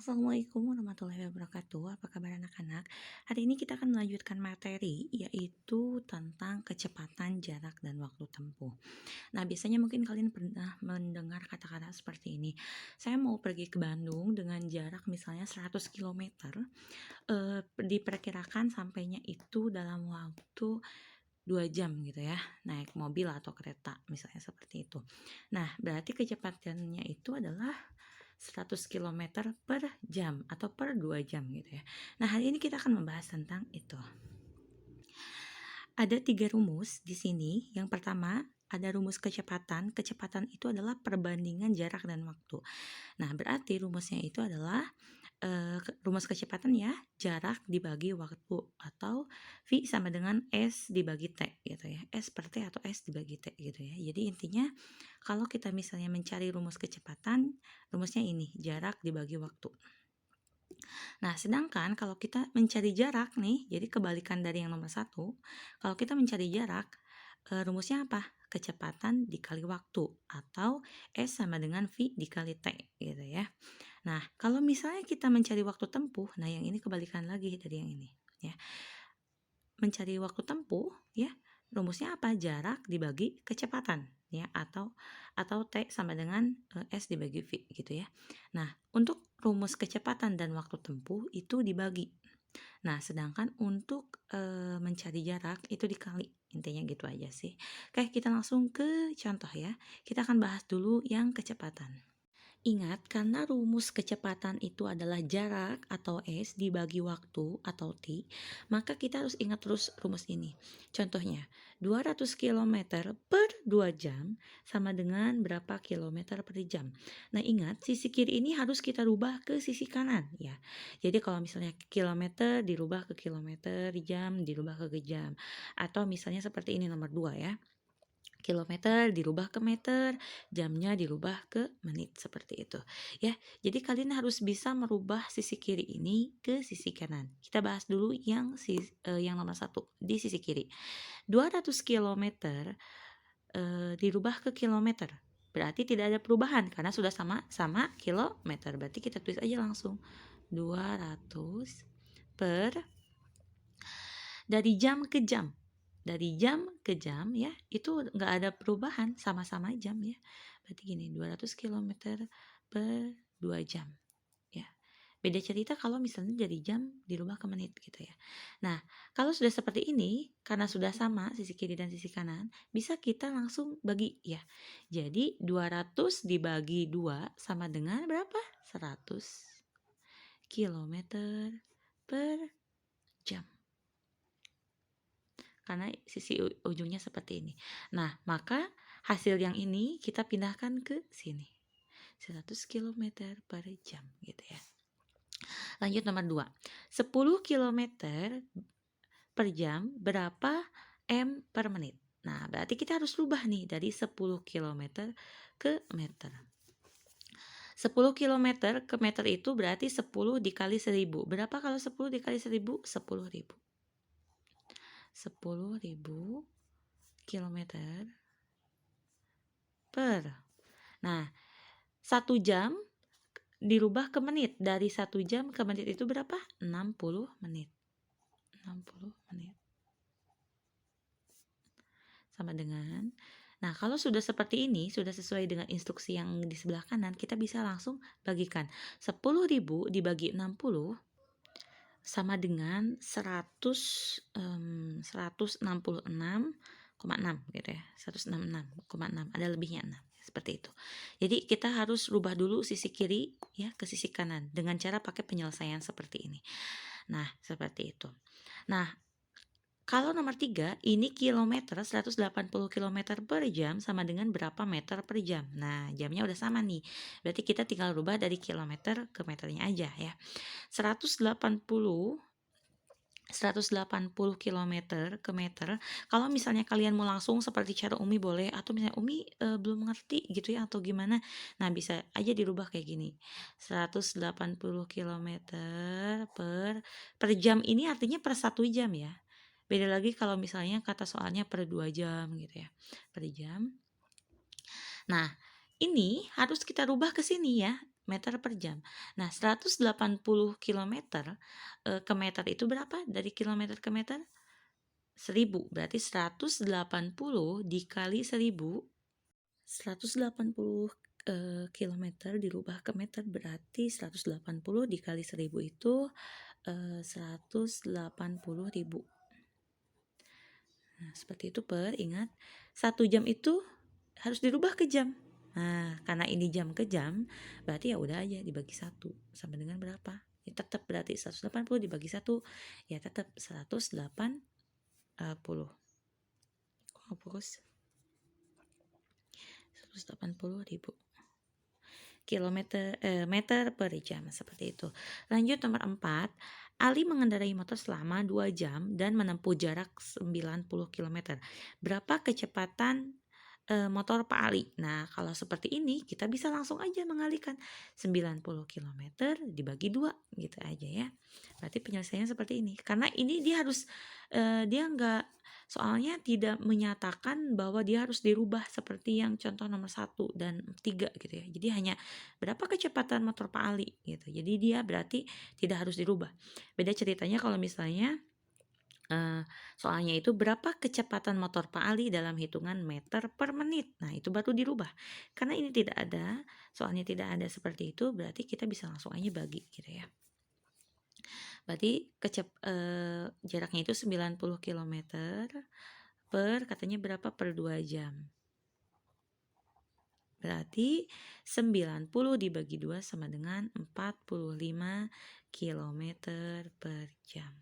Assalamualaikum warahmatullahi wabarakatuh. Apa kabar anak-anak? Hari ini kita akan melanjutkan materi yaitu tentang kecepatan, jarak, dan waktu tempuh. Nah, biasanya mungkin kalian pernah mendengar kata-kata seperti ini. Saya mau pergi ke Bandung dengan jarak misalnya 100 km. Diperkirakan sampainya itu dalam waktu 2 jam gitu ya, naik mobil atau kereta misalnya seperti itu. Nah, berarti kecepatannya itu adalah 100 km per jam atau per 2 jam gitu ya. Nah, hari ini kita akan membahas tentang itu. Ada 3 rumus di sini. Yang pertama, ada rumus kecepatan. Kecepatan itu adalah perbandingan jarak dan waktu. Nah, berarti rumusnya itu adalah rumus kecepatan ya, jarak dibagi waktu, atau V sama dengan S dibagi T gitu ya. S per T atau S dibagi T gitu ya. Jadi intinya kalau kita misalnya mencari rumus kecepatan, rumusnya ini, jarak dibagi waktu. Nah, sedangkan kalau kita mencari jarak nih, jadi kebalikan dari yang nomor 1, kalau kita mencari jarak, rumusnya apa? Kecepatan dikali waktu, atau S sama dengan V dikali T gitu ya. Nah, kalau misalnya kita mencari waktu tempuh, nah yang ini kebalikan lagi dari yang ini ya. Mencari waktu tempuh ya, rumusnya apa? Jarak dibagi kecepatan ya, atau T sama dengan S dibagi V gitu ya. Nah, untuk rumus kecepatan dan waktu tempuh itu dibagi. Nah, sedangkan untuk mencari jarak itu dikali. Intinya gitu aja sih. Oke, kita langsung ke contoh ya. Kita akan bahas dulu yang kecepatan. Ingat, karena rumus kecepatan itu adalah jarak atau S dibagi waktu atau T, maka kita harus ingat terus rumus ini. Contohnya, 200 km per 2 jam sama dengan berapa kilometer per jam. Nah, ingat, sisi kiri ini harus kita rubah ke sisi kanan ya. Jadi kalau misalnya kilometer dirubah ke kilometer, jam dirubah ke jam. Atau misalnya seperti ini nomor 2 ya. Kilometer dirubah ke meter, jamnya dirubah ke menit seperti itu ya. Jadi kalian harus bisa merubah sisi kiri ini ke sisi kanan. Kita bahas dulu yang nomor 1 di sisi kiri. 200 km dirubah ke kilometer. Berarti tidak ada perubahan karena sudah sama kilometer. Berarti kita tulis aja langsung 200 per dari jam ke jam. Dari jam ke jam ya, itu nggak ada perubahan, sama-sama jam ya. Berarti gini, 200 km per 2 jam ya. Beda cerita kalau misalnya dari jam dirubah ke menit gitu ya. Nah, kalau sudah seperti ini, karena sudah sama sisi kiri dan sisi kanan, bisa kita langsung bagi ya. Jadi 200 dibagi 2 sama dengan berapa? 100 km per jam. Karena sisi ujungnya seperti ini. Nah, maka hasil yang ini kita pindahkan ke sini. 100 km per jam gitu ya. Lanjut nomor 2. 10 km per jam berapa M per menit? Nah, berarti kita harus rubah nih dari 10 km ke meter. 10 km ke meter itu berarti 10 dikali 1000. Berapa kalau 10 dikali 1000? 10.000. 10.000 kilometer per. Nah, 1 jam dirubah ke menit. Dari 1 jam ke menit itu berapa? 60 menit. 60 menit. Sama dengan, nah kalau sudah seperti ini, sudah sesuai dengan instruksi yang di sebelah kanan, kita bisa langsung bagikan. 10.000 dibagi 60 sama dengan 166,6 gitu ya. 166,6, ada lebihnya 6 seperti itu. Jadi kita harus rubah dulu sisi kiri ya ke sisi kanan dengan cara pakai penyelesaian seperti ini. Nah, seperti itu. Nah, kalau nomor 3, ini kilometer, 180 km per jam sama dengan berapa meter per jam. Nah, jamnya udah sama nih. Berarti kita tinggal rubah dari kilometer ke meternya aja ya. 180 km ke meter. Kalau misalnya kalian mau langsung seperti cara Umi boleh, atau misalnya Umi belum ngerti gitu ya atau gimana. Nah, bisa aja dirubah kayak gini. 180 km per jam ini artinya per 1 jam ya. Beda lagi kalau misalnya kata soalnya per 2 jam gitu ya. Per jam. Nah, ini harus kita rubah ke sini ya. meter per jam. Nah, 180 kilometer ke meter itu berapa? Dari kilometer ke meter? 1000. Berarti 180 dikali 1000. 180 kilometer dirubah ke meter berarti 180 dikali 1000 itu 180.000. Nah, seperti itu ingat 1 jam itu harus dirubah ke jam. Nah, karena ini jam ke jam, berarti ya udah aja dibagi 1 sama dengan berapa? Ya tetap berarti 180 dibagi 1 ya tetap 180. Kok fokus? 180.000 meter per jam seperti itu. Lanjut nomor 4, Ali mengendarai motor selama 2 jam dan menempuh jarak 90 km. Berapa kecepatan motor Pak Ali? Nah, kalau seperti ini kita bisa langsung aja mengalihkan 90 km dibagi 2 gitu aja ya. Berarti penyelesaiannya seperti ini. Karena ini dia harus dia soalnya tidak menyatakan bahwa dia harus dirubah seperti yang contoh nomor 1 dan 3 gitu ya. Jadi hanya berapa kecepatan motor Pak Ali gitu. Jadi dia berarti tidak harus dirubah. Beda ceritanya kalau misalnya soalnya itu berapa kecepatan motor Pak Ali dalam hitungan meter per menit. Nah, itu baru dirubah. Karena ini tidak ada, soalnya tidak ada seperti itu, berarti kita bisa langsung aja bagi gitu ya. Berarti jaraknya itu 90 km katanya berapa per 2 jam. Berarti 90 dibagi 2 sama dengan 45 km per jam.